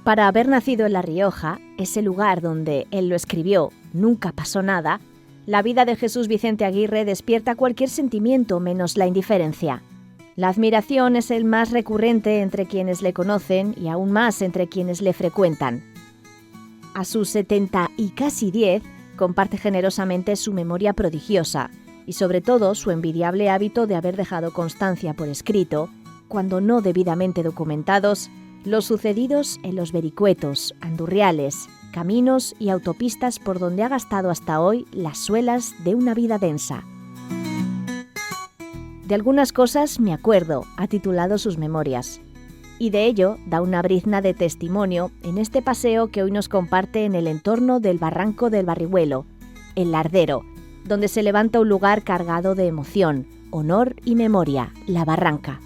Para haber nacido en La Rioja, ese lugar donde él lo escribió, nunca pasó nada, la vida de Jesús Vicente Aguirre despierta cualquier sentimiento menos la indiferencia. La admiración es el más recurrente entre quienes le conocen y aún más entre quienes le frecuentan. A sus 70 y casi 10, comparte generosamente su memoria prodigiosa y sobre todo su envidiable hábito de haber dejado constancia por escrito, cuando no debidamente documentados, los sucedidos en los vericuetos, andurriales, caminos y autopistas por donde ha gastado hasta hoy las suelas de una vida densa. De algunas cosas me acuerdo, ha titulado sus memorias, y de ello da una brizna de testimonio en este paseo que hoy nos comparte en el entorno del barranco del Barrihuelo, el Lardero, donde se levanta un lugar cargado de emoción, honor y memoria, la Barranca.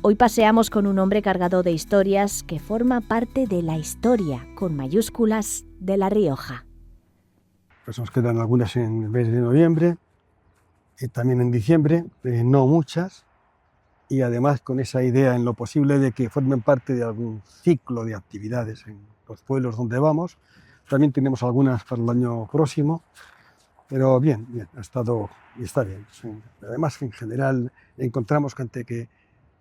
Hoy paseamos con un hombre cargado de historias que forma parte de la historia, con mayúsculas, de La Rioja. Pues nos quedan algunas en el mes de noviembre, y también en diciembre, no muchas, y además con esa idea en lo posible de que formen parte de algún ciclo de actividades en los pueblos donde vamos. También tenemos algunas para el año próximo, pero bien, ha estado y está bien. Además, en general, encontramos gente que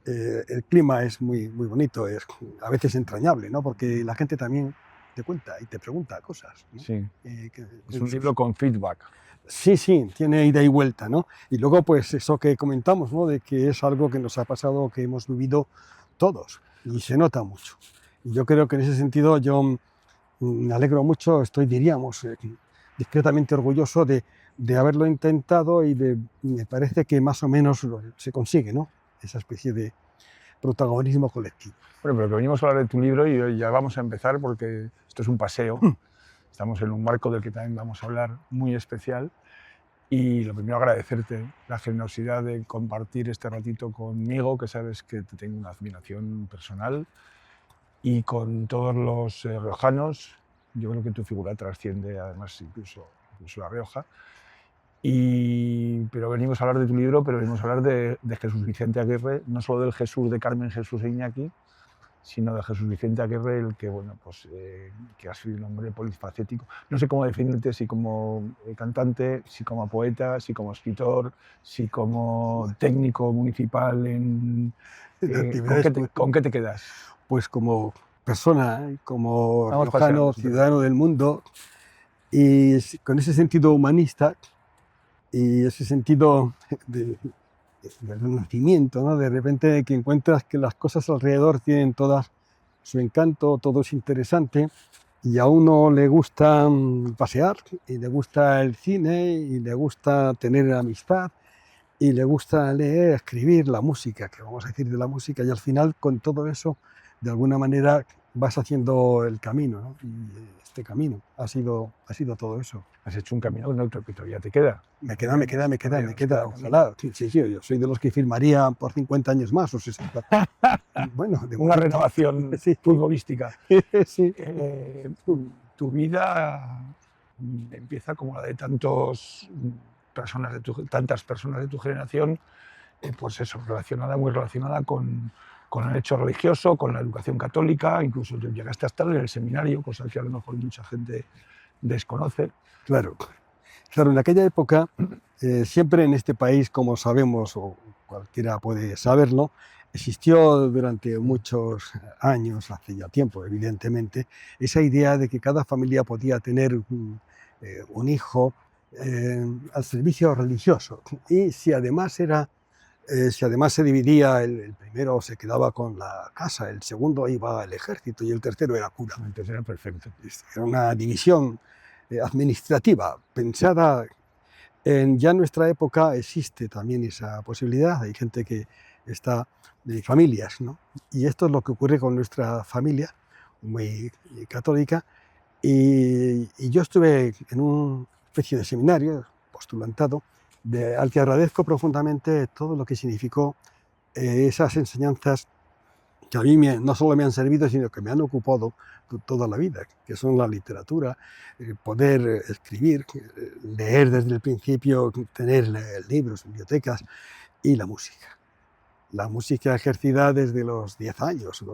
el clima es muy bonito, es a veces entrañable, ¿no? Porque la gente también te cuenta y te pregunta cosas, ¿no? Sí, es un libro con feedback. Sí, tiene ida y vuelta, ¿no? Y luego, pues eso que comentamos, ¿no? De que es algo que nos ha pasado, que hemos vivido todos, y se nota mucho. Y yo creo que en ese sentido yo me alegro mucho, diríamos, discretamente orgulloso de haberlo intentado y me parece que más o menos se consigue, ¿no? Esa especie de protagonismo colectivo. Bueno, pero que venimos a hablar de tu libro y ya vamos a empezar porque esto es un paseo. Estamos en un marco del que también vamos a hablar muy especial. Y lo primero, agradecerte la generosidad de compartir este ratito conmigo, que sabes que te tengo una admiración personal, y con todos los riojanos. Yo creo que tu figura trasciende además incluso La Rioja. Pero venimos a hablar de tu libro, pero venimos a hablar de Jesús Vicente Aguirre, no solo del Jesús de Carmen, Jesús e Iñaki, sino de Jesús Vicente Aguirre, el que, bueno, pues, que ha sido un hombre polifacético. No sé cómo definirte, si como cantante, si como poeta, si como escritor, si como técnico municipal. ¿Con qué te quedas? Pues como persona, como riojano, ciudadano del mundo, y con ese sentido humanista y ese sentido del renacimiento, ¿no? De repente que encuentras que las cosas alrededor tienen todas su encanto, todo es interesante, y a uno le gusta pasear, y le gusta el cine, y le gusta tener amistad, y le gusta leer, escribir, la música, que vamos a decir de la música, y al final con todo eso, de alguna manera, vas haciendo el camino, ¿no? Y este camino ha sido todo eso. Has hecho un camino que todavía te queda. Me queda. Ojalá. Sí, yo soy de los que firmaría por 50 años más o 60. Bueno, una renovación futbolística. Sí. Tu vida empieza como la de tantas personas de tu generación, pues eso, muy relacionada con el hecho religioso, con la educación católica. Incluso llegaste a estar en el seminario, cosa que a lo mejor mucha gente desconoce. Claro, en aquella época, siempre en este país, como sabemos, o cualquiera puede saberlo, existió durante muchos años, hace ya tiempo evidentemente, esa idea de que cada familia podía tener un hijo al servicio religioso, y si además se dividía, el primero se quedaba con la casa, el segundo iba al ejército y el tercero era cura. El tercero era perfecto. Era una división administrativa pensada. Ya en nuestra época existe también esa posibilidad. Hay gente que está de familias, ¿no? Y esto es lo que ocurre con nuestra familia, muy católica. Y yo estuve en una especie de seminario postulantado, al que agradezco profundamente todo lo que significó esas enseñanzas que a mí no solo me han servido, sino que me han ocupado toda la vida, que son la literatura, poder escribir, leer desde el principio, tener libros, bibliotecas, y la música. la música ejercida desde los 10 años,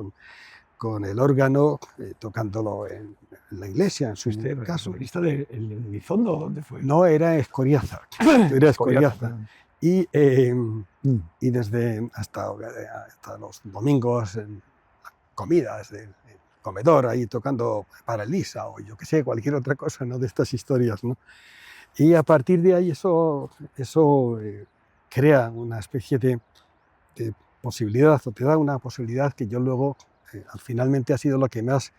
con el órgano, tocándolo en la iglesia, en su caso. ¿Lista de Elizondo? ¿Dónde fue? No, era Escoriaza. Era Escoriaza. Y desde hasta los domingos, en comidas del comedor, ahí tocando para Elisa o yo qué sé, cualquier otra cosa, ¿no? De estas historias, ¿no? Y a partir de ahí eso crea una especie de posibilidad, o te da una posibilidad que yo luego, finalmente ha sido lo que más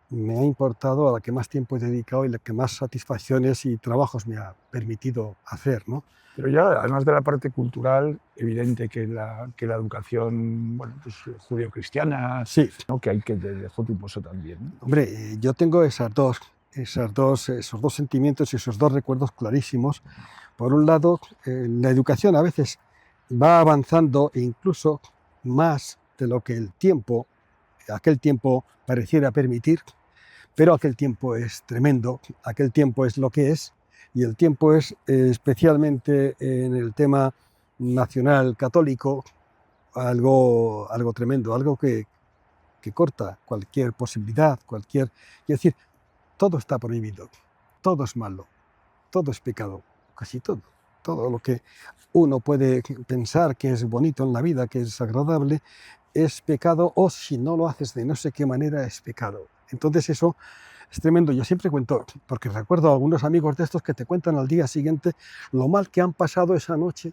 me ha importado, a la que más tiempo he dedicado y la que más satisfacciones y trabajos me ha permitido hacer, ¿no? Pero ya, además de la parte cultural, evidente que la educación, bueno, pues, judío-cristiana, sí, ¿no? Que hay que dejó tu pozo también, ¿no? Hombre, yo tengo esos dos sentimientos y esos dos recuerdos clarísimos. Por un lado, la educación a veces va avanzando e incluso más de lo que aquel tiempo pareciera permitir, pero aquel tiempo es tremendo, aquel tiempo es lo que es, y el tiempo es especialmente en el tema nacional católico algo tremendo, algo que corta cualquier posibilidad, es decir, todo está prohibido, todo es malo, todo es pecado, casi todo. Todo lo que uno puede pensar que es bonito en la vida, que es agradable, es pecado, o si no lo haces de no sé qué manera, es pecado. Entonces eso es tremendo. Yo siempre cuento, porque recuerdo a algunos amigos de estos que te cuentan al día siguiente lo mal que han pasado esa noche,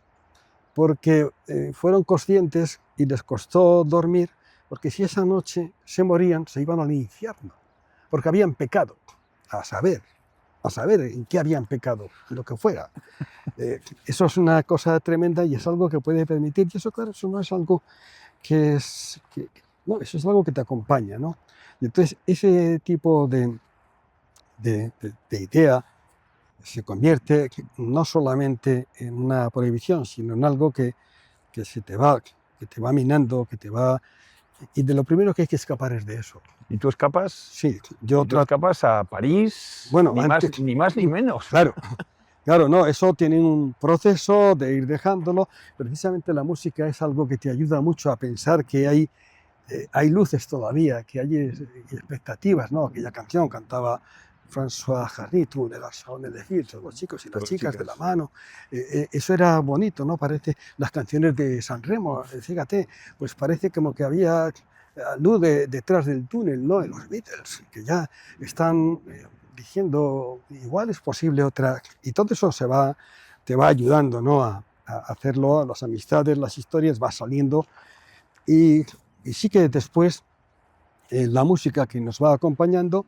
porque fueron conscientes y les costó dormir, porque si esa noche se morían, se iban al infierno, porque habían pecado, a saber en qué habían pecado, lo que fuera. Eso es una cosa tremenda y es algo que puede permitir, y eso, claro, eso no es algo no, eso es algo que te acompaña, ¿no? Y entonces ese tipo de idea se convierte no solamente en una prohibición, sino en algo que te va minando, y de lo primero que hay que escapar es de eso. ¿Y tú escapas? Sí, tú escapas a París, bueno, ni más ni menos. Claro, no, eso tiene un proceso de ir dejándolo. Precisamente la música es algo que te ayuda mucho a pensar que hay luces todavía, que hay expectativas, ¿no? Aquella canción cantaba François Hardy, tú de la Saone de Filtro, los chicos y las chicas de la mano. Eso era bonito, ¿no? Parece las canciones de San Remo, fíjate, pues parece como que había luz detrás del túnel, ¿no? En los Beatles, que ya están diciendo igual es posible otra, y todo eso te va ayudando, ¿no? a hacerlo, las amistades, las historias, va saliendo, y sí que después la música que nos va acompañando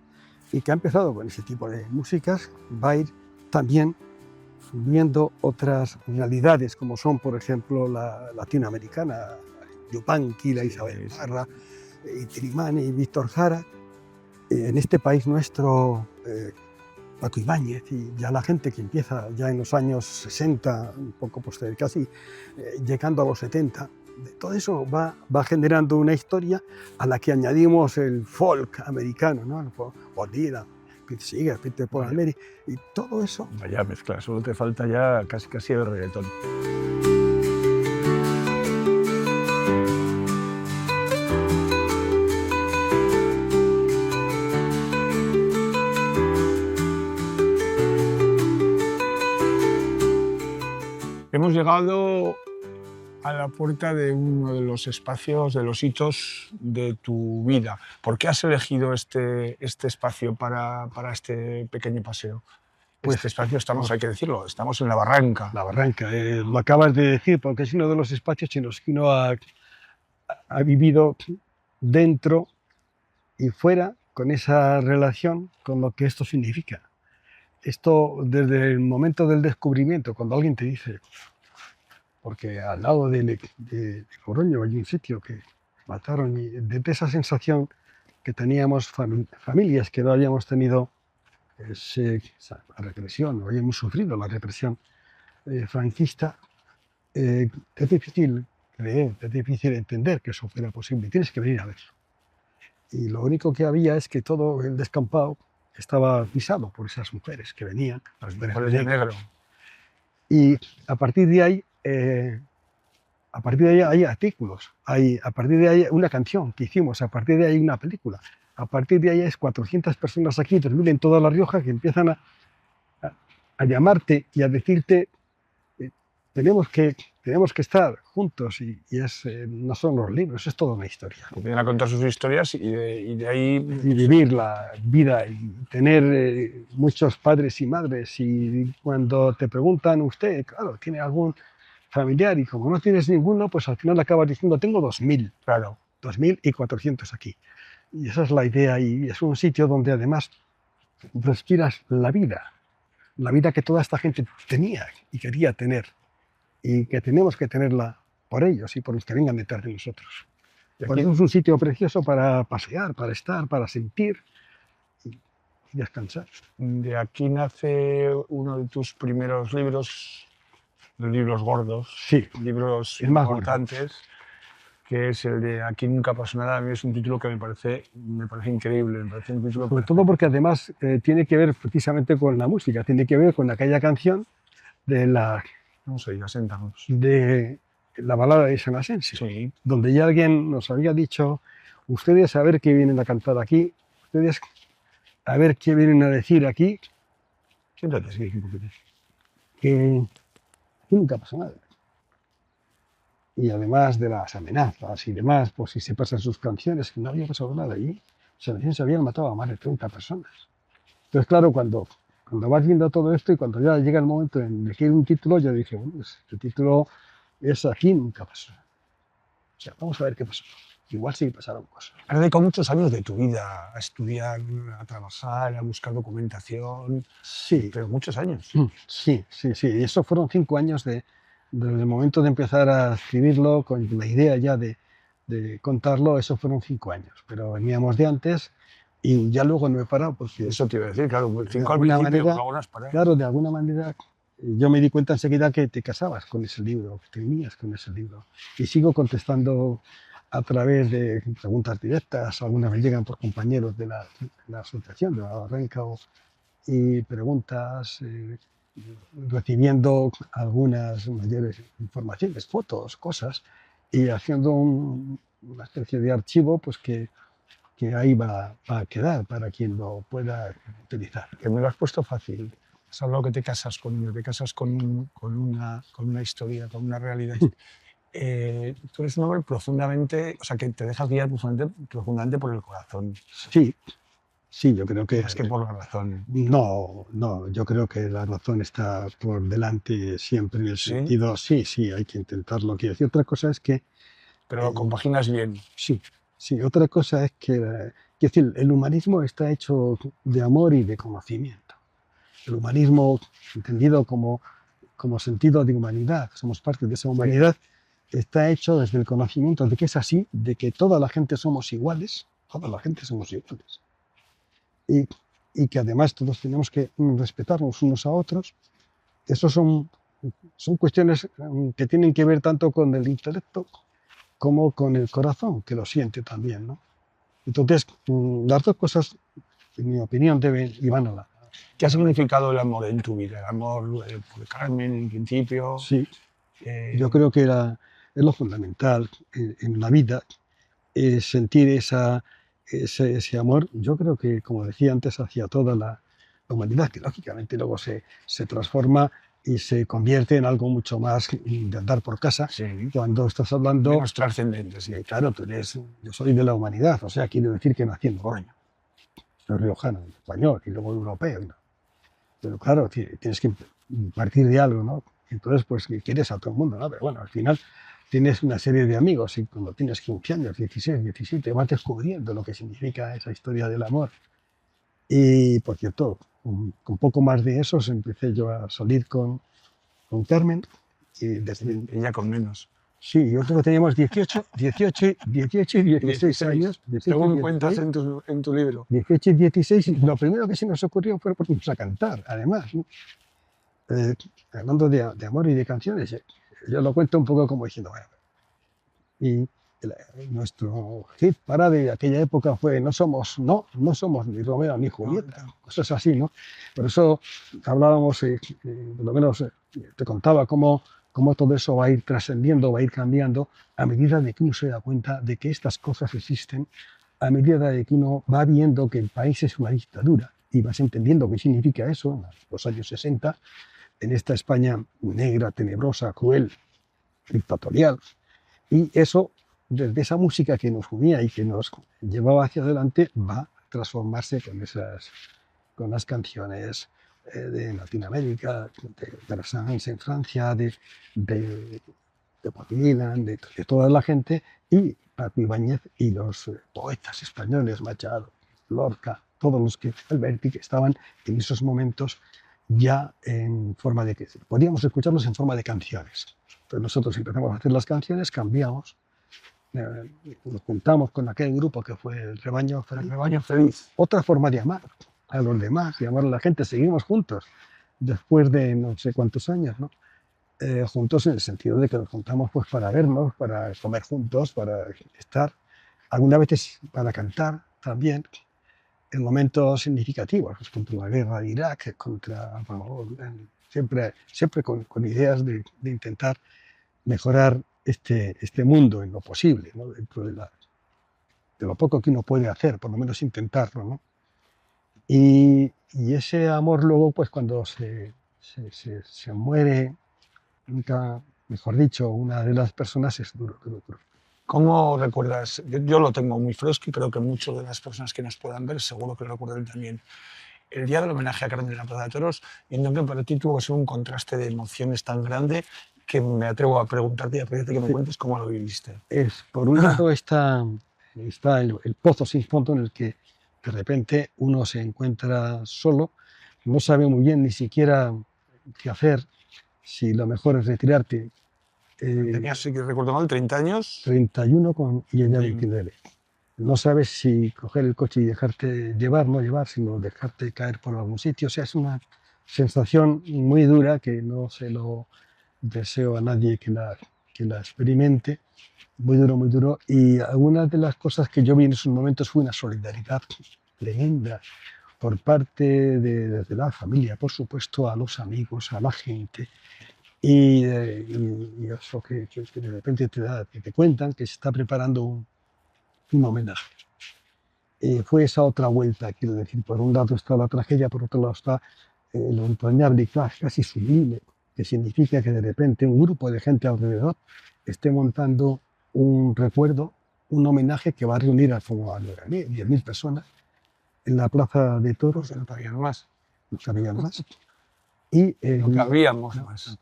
y que ha empezado con ese tipo de músicas va a ir también viendo otras realidades, como son, por ejemplo, la latinoamericana, Yupanqui, la Isabel Parra, y Trimani y Víctor Jara. En este país nuestro, Paco Ibáñez, y ya la gente que empieza ya en los años 60, un poco posterior, casi llegando a los 70, todo eso va generando una historia a la que añadimos el folk americano, ¿no? Bob Dylan, Pete Seeger, Peter Paul and Mary, y todo eso. Vaya mezcla, solo te falta ya casi el reggaetón. Hemos llegado a la puerta de uno de los espacios, de los hitos de tu vida. ¿Por qué has elegido este espacio para este pequeño paseo? Pues este espacio hay que decirlo, estamos en La Barranca. La Barranca, lo acabas de decir, porque es uno de los espacios en los que uno ha vivido dentro y fuera, con esa relación con lo que esto significa. Esto desde el momento del descubrimiento, cuando alguien te dice, porque al lado de Logroño hay un sitio que mataron, y desde esa sensación que teníamos familias que no habíamos tenido la represión, no habíamos sufrido la represión franquista, es difícil creer, es difícil entender que eso fuera posible, tienes que venir a verlo. Y lo único que había es que todo el descampado estaba pisado por esas mujeres que venían, las mujeres de negro. Y a partir de ahí A partir de ahí hay artículos, a partir de ahí hay una canción que hicimos, a partir de ahí hay una película, a partir de ahí hay 400 personas aquí, 3.000 en toda La Rioja, que empiezan a llamarte y a decirte tenemos que estar juntos y no son los libros, es toda una historia. Vienen a contar sus historias y de ahí... Y vivir la vida y tener muchos padres y madres, y cuando te preguntan usted, claro, ¿tiene algún familiar? Y como no tienes ninguno, pues al final acabas diciendo tengo 2.000. Claro. 2.400 aquí. Y esa es la idea, y es un sitio donde además respiras la vida que toda esta gente tenía y quería tener, y que tenemos que tenerla por ellos y por los que vengan detrás de nosotros. Por eso es un sitio precioso para pasear, para estar, para sentir y descansar. De aquí nace uno de tus primeros libros, los libros gordos, sí, libros importantes, que es el de Aquí nunca pasó nada. A mí es un título que me parece increíble. Me parece un título sobre todo porque además tiene que ver precisamente con la música, tiene que ver con aquella canción de la... Vamos a ir a sentarnos. De la balada de San Asensio, sí. Donde ya alguien nos había dicho, ustedes a ver qué vienen a cantar aquí, ustedes a ver qué vienen a decir aquí. Siéntate, sí, que aquí nunca pasa nada. Y además de las amenazas y demás, pues si se pasan sus canciones, que no había pasado nada allí. San Asensio se habían matado a más de 30 personas. Entonces, claro, cuando vas viendo todo esto y cuando ya llega el momento en elegir un título, yo dije, bueno, pues el título es Aquí nunca pasó. O sea, vamos a ver qué pasó. Igual sí pasaron cosas. Has dedicado muchos años de tu vida a estudiar, a trabajar, a buscar documentación. Sí. Pero muchos años. Sí. Y eso fueron 5 años desde el momento de empezar a escribirlo, con la idea ya de contarlo, eso fueron 5 años. Pero veníamos de antes. Y ya luego no he parado porque... Eso te iba a decir, claro, 5 al principio, luego no has parado. Claro, de alguna manera yo me di cuenta enseguida que te casabas con ese libro, que te unías con ese libro. Y sigo contestando a través de preguntas directas, algunas me llegan por compañeros de la asociación, de la Barranca, y preguntas, recibiendo algunas mayores informaciones, fotos, cosas, y haciendo una especie de archivo pues que ahí va a quedar para quien lo pueda utilizar. Que me lo has puesto fácil. Has hablado que te casas con una historia, con una realidad. Tú eres un hombre profundamente, o sea, que te dejas guiar profundamente por el corazón. Sí, yo creo que... Más que por la razón. No, yo creo que la razón está por delante siempre en el sentido... Sí, hay que intentarlo. Quiero decir, otra cosa es que... Pero lo compaginas bien. Sí, otra cosa es que el humanismo está hecho de amor y de conocimiento. El humanismo, entendido como sentido de humanidad, somos parte de esa humanidad, está hecho desde el conocimiento de que es así, de que toda la gente somos iguales, y que además todos tenemos que respetarnos unos a otros. Esos son cuestiones que tienen que ver tanto con el intelecto como con el corazón, que lo siente también, ¿no? Entonces, las dos cosas, en mi opinión, y van a la... ¿Qué ha significado el amor en tu vida? El amor por Carmen, en principio. Sí, yo creo que es lo fundamental en la vida, es sentir ese amor. Yo creo que, como decía antes, hacia toda la humanidad, que lógicamente luego se transforma y se convierte en algo mucho más de andar por casa. Sí. Cuando estás hablando... Menos trascendente, sí. Claro, yo soy de la humanidad, o sea, quiero decir que nací en Logroño. Soy riojano, español y luego europeo, ¿no? Pero claro, tienes que partir de algo, ¿no? Entonces, pues quieres a todo el mundo, ¿no? Pero bueno, al final tienes una serie de amigos y cuando tienes 15 años, 16, 17, vas descubriendo lo que significa esa historia del amor. Y, por cierto, con poco más de eso empecé yo a salir con Carmen. Y ella con menos. Sí, yo creo que teníamos 18 y 16 años. Según cuentas en tu libro. 18 y 16, y lo primero que se nos ocurrió fue ponernos a cantar, además, ¿no? Hablando de amor y de canciones, yo lo cuento un poco como diciendo, bueno, y nuestro hit parade de aquella época fue no somos ni Romeo ni Julieta, cosas así, ¿no? Por eso hablábamos, por lo menos te contaba cómo cómo todo eso va a ir trascendiendo, va a ir cambiando a medida de que uno se da cuenta de que estas cosas existen, a medida de que uno va viendo que el país es una dictadura y vas entendiendo qué significa eso en los años 60, en esta España negra, tenebrosa, cruel, dictatorial. Y eso, desde esa música que nos unía y que nos llevaba hacia adelante, va a transformarse con las canciones de Latinoamérica, de Brassens en Francia, de Bob Dylan, de toda la gente, y Paco Ibáñez y los poetas españoles, Machado, Lorca, todos los que, Alberti, que estaban en esos momentos ya en forma de que podíamos escucharlos en forma de canciones. Entonces nosotros empezamos a hacer las canciones, cambiamos, nos juntamos con aquel grupo que fue el Rebaño Feliz. El Rebaño Feliz. Otra forma de amar a los demás, de amar a la gente. Seguimos juntos después de no sé cuántos años, ¿no? Juntos en el sentido de que nos juntamos pues, para vernos, para comer juntos, para estar, algunas veces para cantar también, en momentos significativos, pues, contra la guerra de Irak, siempre con ideas de intentar mejorar este mundo en lo posible, ¿no? Dentro de lo poco que uno puede hacer, por lo menos intentarlo, ¿no? Y ese amor luego, pues cuando se muere, nunca, mejor dicho, una de las personas, es duro. ¿Cómo recuerdas? Yo lo tengo muy fresco y creo que muchas de las personas que nos puedan ver seguro que lo recuerdan también. El día del homenaje a Carmen de la Plaza de Toros, entiendo que para ti tuvo que ser un contraste de emociones tan grande que me atrevo a preguntarte y a pedirte que me cuentes cómo lo viviste. Por un lado está el pozo sin fondo en el que de repente uno se encuentra solo, no sabe muy bien ni siquiera qué hacer, si lo mejor es retirarte. Tenías, si recuerdo mal, 30 años. 31 y ella 29. No sabes si coger el coche y dejarte llevar, no llevar, sino dejarte caer por algún sitio. O sea, es una sensación muy dura que no se lo deseo a nadie que la experimente. Muy duro. Y algunas de las cosas que yo vi en esos momentos fue una solidaridad tremenda por parte desde la familia, por supuesto, a los amigos, a la gente. Y eso que de repente te cuentan que se está preparando un homenaje. Fue esa otra vuelta, quiero decir, por un lado está la tragedia, por otro lado está lo entrañable, casi sublime, que significa que de repente un grupo de gente alrededor esté montando un recuerdo, un homenaje que va a reunir a como a 9.000, 10.000 personas en la Plaza de Toros. No cabían más. No cabían más. Y, no cabíamos más.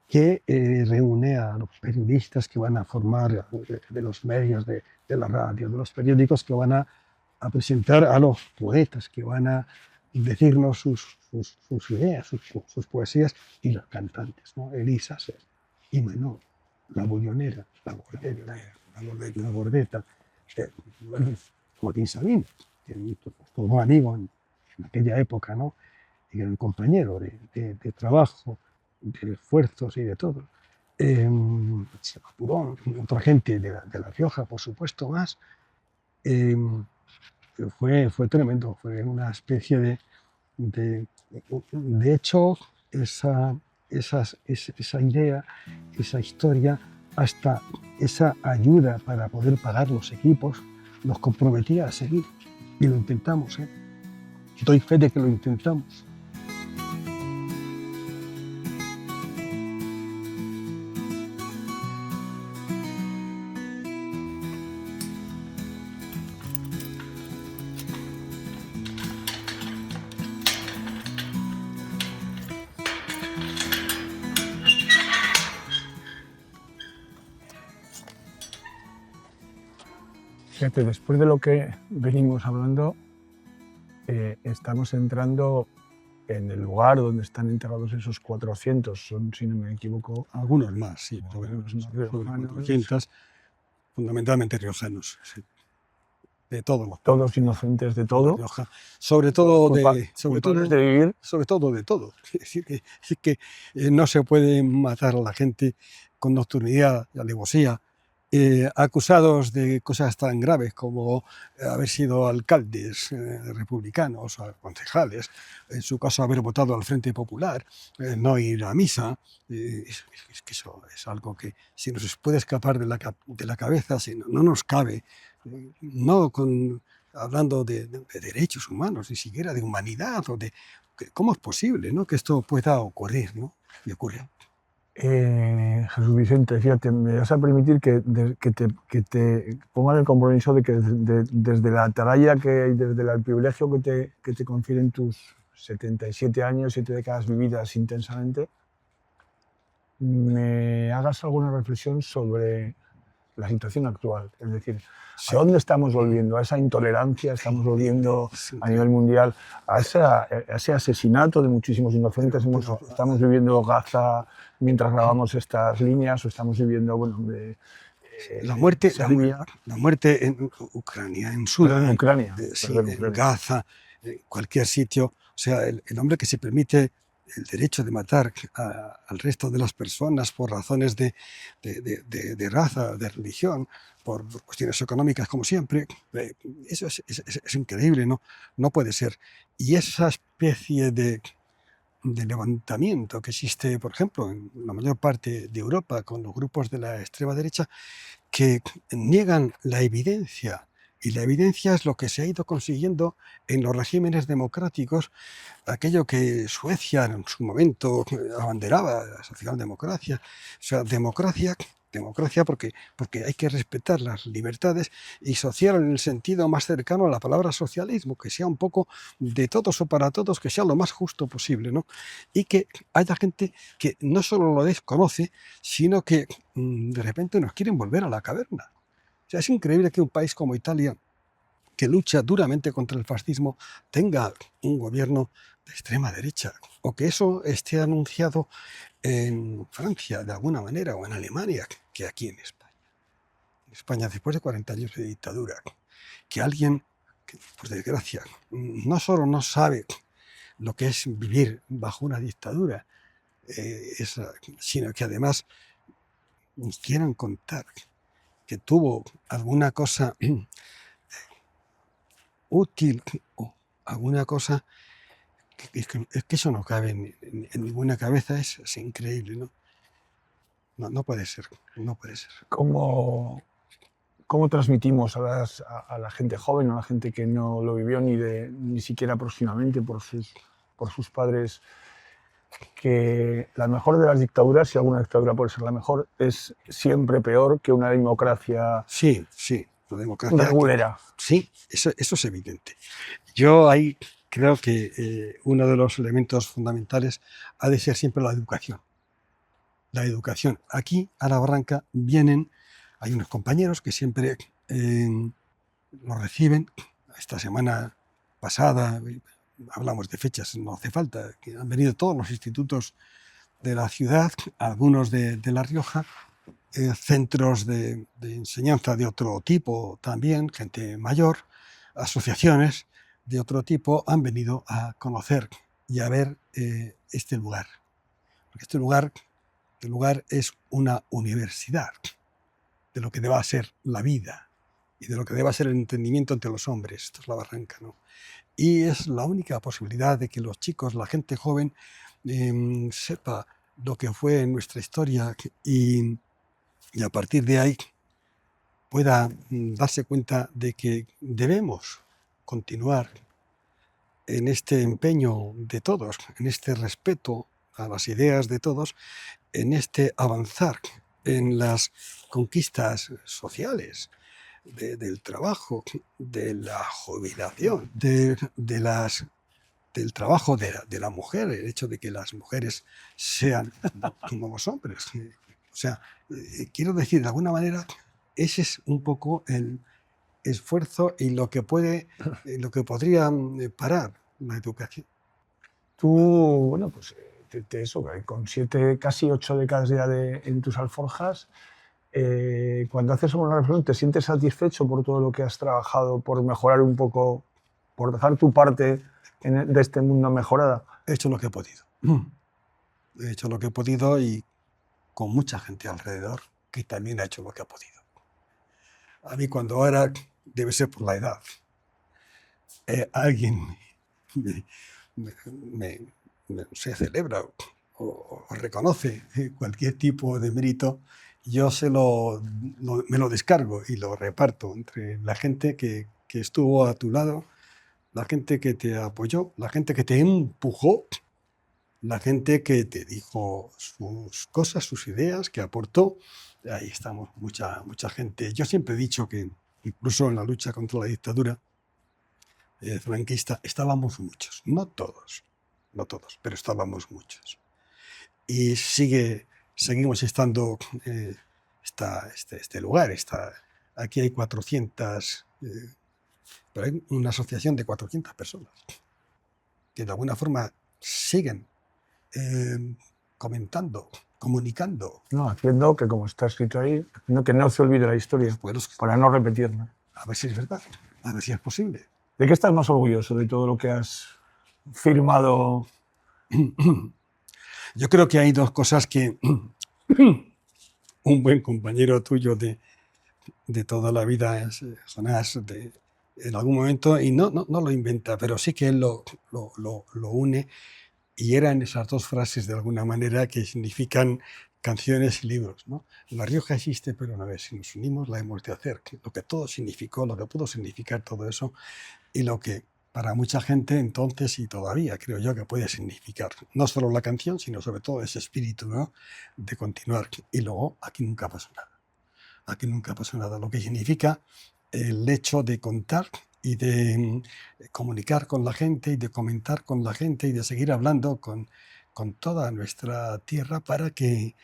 Que reúne a los periodistas que van a formar, de los medios, de la radio, de los periódicos, que van a presentar a los poetas, que van a decirnos sus ideas, sus poesías, y los cantantes, ¿no? Elisa Ser, y Manuel, la Bullonera, la Gordeta, Joaquín Sabina, que fue un amigo en aquella época, ¿no? Y era un compañero de trabajo, de esfuerzos y de todo. Purón, otra gente de La Rioja, por supuesto, más. Fue tremendo, fue una especie de hecho, esa idea, esa historia, hasta esa ayuda para poder pagar los equipos, nos comprometía a seguir. Y lo intentamos, ¿eh? Doy fe de que lo intentamos. Fíjate, después de lo que venimos hablando, estamos entrando en el lugar donde están enterrados esos 400, son, si no me equivoco... Algunos más, sí, sobre 400, fundamentalmente riojanos, sí. De todo. Todos inocentes de todo. Rioja. Sobre todo de vivir. Sobre todo de todo. Es decir, que no se puede matar a la gente con nocturnidad y alevosía acusados de cosas tan graves como haber sido alcaldes republicanos o concejales, en su caso haber votado al Frente Popular, no ir a misa. Es que eso es algo que si nos puede escapar de la cabeza, si no nos cabe, no hablando de derechos humanos, ni siquiera de humanidad, ¿cómo es posible, ¿no?, que esto pueda ocurrir, ¿no? Y ocurre. Jesús Vicente, fíjate, me vas a permitir que te ponga el compromiso de que desde la atalaya y desde el privilegio que te confieren tus 77 años, 7 décadas vividas intensamente, me hagas alguna reflexión sobre la situación actual. Es decir, ¿a dónde estamos volviendo? ¿A esa intolerancia? ¿Estamos volviendo a nivel mundial a ese asesinato de muchísimos inocentes? ¿Estamos viviendo Gaza mientras grabamos estas líneas? ¿O estamos viviendo, la muerte en Ucrania, en Sudán, en Gaza, en cualquier sitio? O sea, el hombre que se permite el derecho de matar al resto de las personas por razones de raza, de religión, por cuestiones económicas, como siempre, eso es increíble, ¿no? No puede ser. Y esa especie de levantamiento que existe, por ejemplo, en la mayor parte de Europa, con los grupos de la extrema derecha, que niegan la evidencia. Y la evidencia es lo que se ha ido consiguiendo en los regímenes democráticos, aquello que Suecia en su momento abanderaba, la socialdemocracia. O sea, democracia porque hay que respetar las libertades, y social en el sentido más cercano a la palabra socialismo, que sea un poco de todos o para todos, que sea lo más justo posible, ¿no? Y que haya gente que no solo lo desconoce, sino que de repente nos quieren volver a la caverna. O sea, es increíble que un país como Italia, que lucha duramente contra el fascismo, tenga un gobierno de extrema derecha, o que eso esté anunciado en Francia de alguna manera, o en Alemania, que aquí en España. En España, después de 40 años de dictadura, que alguien, que, por desgracia, no solo no sabe lo que es vivir bajo una dictadura, sino que además quieran contar que tuvo alguna cosa útil o alguna cosa, es que eso no cabe en ninguna cabeza, es increíble, ¿no? No puede ser, no puede ser. ¿Cómo transmitimos a la gente joven, a la gente que no lo vivió ni siquiera próximamente por sus padres, que la mejor de las dictaduras, si alguna dictadura puede ser la mejor, es siempre peor que una democracia? Sí, la democracia regulera. Sí, eso es evidente. Yo ahí creo que uno de los elementos fundamentales ha de ser siempre la educación. La educación. Aquí, a La Barranca, hay unos compañeros que siempre los reciben. Esta semana pasada, hablamos de fechas, no hace falta, que han venido todos los institutos de la ciudad, algunos de La Rioja, centros de enseñanza de otro tipo también, gente mayor, asociaciones de otro tipo, han venido a conocer y a ver este lugar. Porque este lugar es una universidad de lo que deba ser la vida y de lo que deba ser el entendimiento entre los hombres. Esto es La Barranca, ¿no? Y es la única posibilidad de que los chicos, la gente joven, sepa lo que fue nuestra historia y a partir de ahí pueda darse cuenta de que debemos continuar en este empeño de todos, en este respeto a las ideas de todos, en este avanzar en las conquistas sociales, del trabajo, de la jubilación, del trabajo de la mujer, el hecho de que las mujeres sean como los hombres. O sea, quiero decir, de alguna manera, ese es un poco el esfuerzo y lo que podría parar la educación. Tú, bueno, pues eso, con 7, casi 8 décadas ya en tus alforjas, cuando haces una reflexión, ¿te sientes satisfecho por todo lo que has trabajado, por mejorar un poco, por dejar tu parte de este mundo mejorada? He hecho lo que he podido. He hecho lo que he podido y con mucha gente alrededor que también ha hecho lo que ha podido. A mí cuando ahora, debe ser por la edad, alguien se celebra o reconoce cualquier tipo de mérito, yo me lo descargo y lo reparto entre la gente que estuvo a tu lado, la gente que te apoyó, la gente que te empujó, la gente que te dijo sus cosas, sus ideas, que aportó. Ahí estamos, mucha gente. Yo siempre he dicho que incluso en la lucha contra la dictadura franquista estábamos muchos, no todos, pero estábamos muchos. Y seguimos estando, este lugar, aquí hay 400, pero hay una asociación de 400 personas que de alguna forma siguen comentando, comunicando. No, haciendo que, como está escrito ahí, que no se olvide la historia, para no repetirla. A ver si es verdad, a ver si es posible. ¿De qué estás más orgulloso de todo lo que has firmado? Yo creo que hay dos cosas que un buen compañero tuyo de toda la vida, Jonás, en algún momento, y no lo inventa, pero sí que él lo une, y eran esas dos frases de alguna manera que significan canciones y libros, ¿no? La Rioja existe, pero una vez si nos unimos la hemos de hacer. Lo que todo significó, lo que pudo significar todo eso, y lo que para mucha gente entonces y todavía creo yo que puede significar no solo la canción, sino sobre todo ese espíritu, ¿no?, de continuar. Y luego aquí nunca pasó nada. Aquí nunca pasó nada. Lo que significa el hecho de contar y de comunicar con la gente y de comentar con la gente y de seguir hablando con toda nuestra tierra para que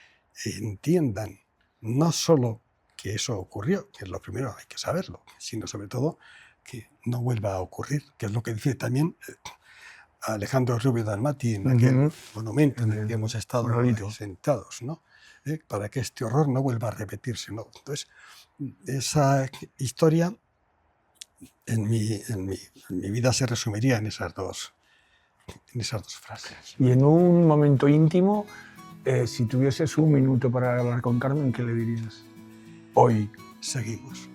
entiendan no solo que eso ocurrió, que es lo primero, hay que saberlo, sino sobre todo que no vuelva a ocurrir, que es lo que dice también Alejandro Rubio Dalmati en aquel monumento en el que hemos estado sentados, ¿no? Para que este horror no vuelva a repetirse, ¿no? Entonces, esa historia en mi vida se resumiría en esas dos frases. Y en un momento íntimo, si tuvieses un minuto para hablar con Carmen, ¿qué le dirías? Hoy. Seguimos.